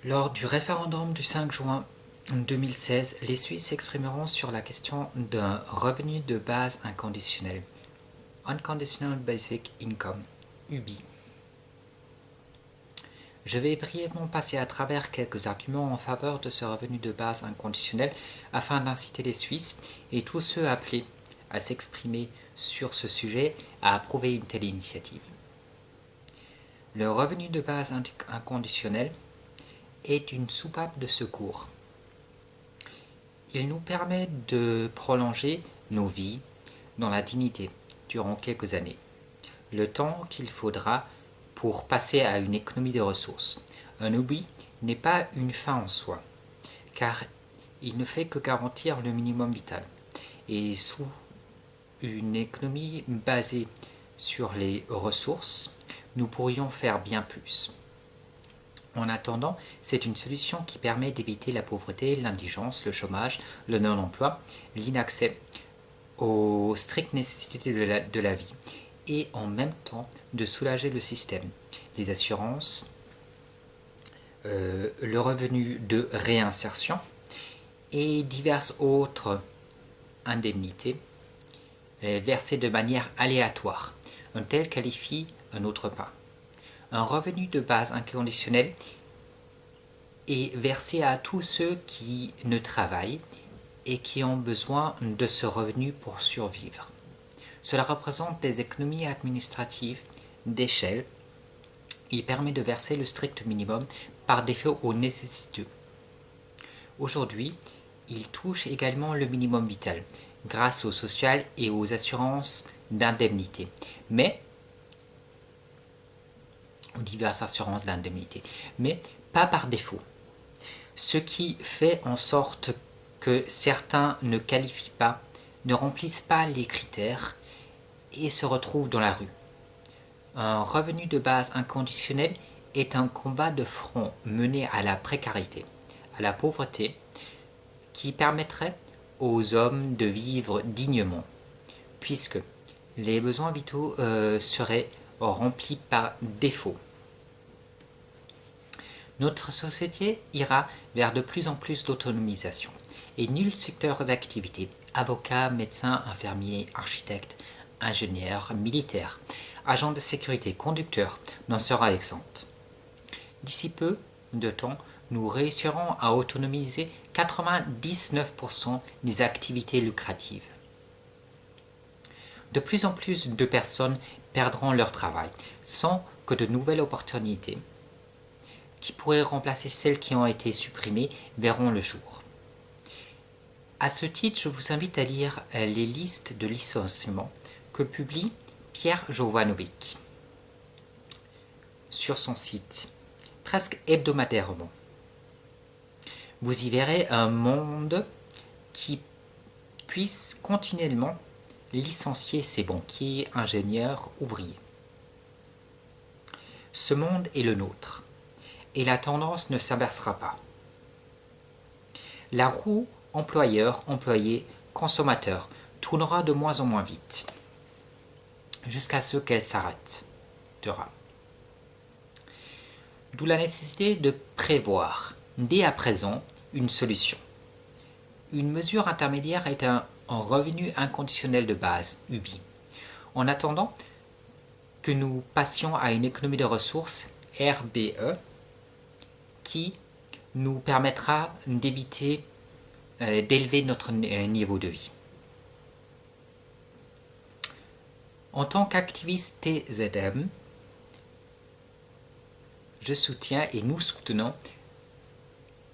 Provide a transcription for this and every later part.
Lors du référendum du 5 juin 2016, les Suisses s'exprimeront sur la question d'un revenu de base inconditionnel, Unconditional Basic Income, UBI. Je vais brièvement passer à travers quelques arguments en faveur de ce revenu de base inconditionnel afin d'inciter les Suisses et tous ceux appelés à s'exprimer sur ce sujet à approuver une telle initiative. Le revenu de base inconditionnel est une soupape de secours. Il nous permet de prolonger nos vies dans la dignité durant quelques années, le temps qu'il faudra pour passer à une économie de ressources. Un UBI n'est pas une fin en soi, car il ne fait que garantir le minimum vital. Et sous une économie basée sur les ressources, nous pourrions faire bien plus. En attendant, c'est une solution qui permet d'éviter la pauvreté, l'indigence, le chômage, le non-emploi, l'inaccès aux strictes nécessités de la vie et en même temps de soulager le système, les assurances, le revenu de réinsertion et diverses autres indemnités versées de manière aléatoire. Un tel qualifie un autre pas. Un revenu de base inconditionnel est versé à tous ceux qui ne travaillent et qui ont besoin de ce revenu pour survivre. Cela représente des économies administratives d'échelle. Il permet de verser le strict minimum par défaut aux nécessiteux. Aujourd'hui, il touche également le minimum vital grâce au social et aux assurances d'indemnité, mais aux diverses assurances d'indemnité, mais pas par défaut. Ce qui fait en sorte que certains ne qualifient pas, ne remplissent pas les critères et se retrouvent dans la rue. Un revenu de base inconditionnel est un combat de front mené à la précarité, à la pauvreté, qui permettrait aux hommes de vivre dignement, puisque les besoins vitaux seraient remplis par défaut. Notre société ira vers de plus en plus d'autonomisation, et nul secteur d'activité, avocat, médecin, infirmier, architecte, ingénieur, militaire, agent de sécurité, conducteur, n'en sera exempt. D'ici peu de temps, nous réussirons à autonomiser 99% des activités lucratives. De plus en plus de personnes perdront leur travail sans que de nouvelles opportunités qui pourraient remplacer celles qui ont été supprimées verront le jour. À ce titre, je vous invite à lire les listes de licenciements que publie Pierre Jovanovic sur son site, presque hebdomadairement. Vous y verrez un monde qui puisse continuellement licencier ses banquiers, ingénieurs, ouvriers. Ce monde est le nôtre, et la tendance ne s'inversera pas. La roue employeur, employé, consommateur tournera de moins en moins vite, jusqu'à ce qu'elle s'arrêtera. D'où la nécessité de prévoir, dès à présent, une solution. Une mesure intermédiaire est un revenu inconditionnel de base, UBI. En attendant que nous passions à une économie de ressources, RBE, qui nous permettra d'éviter d'élever notre niveau de vie. En tant qu'activiste TZM, je soutiens et nous soutenons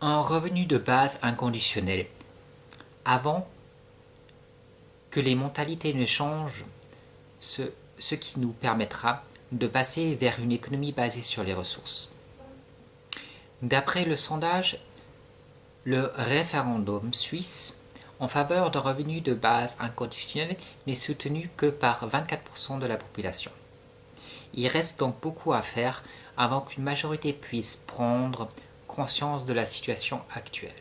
un revenu de base inconditionnel avant que les mentalités ne changent, ce qui nous permettra de passer vers une économie basée sur les ressources. D'après le sondage, le référendum suisse en faveur d'un revenu de base inconditionnel n'est soutenu que par 24% de la population. Il reste donc beaucoup à faire avant qu'une majorité puisse prendre conscience de la situation actuelle.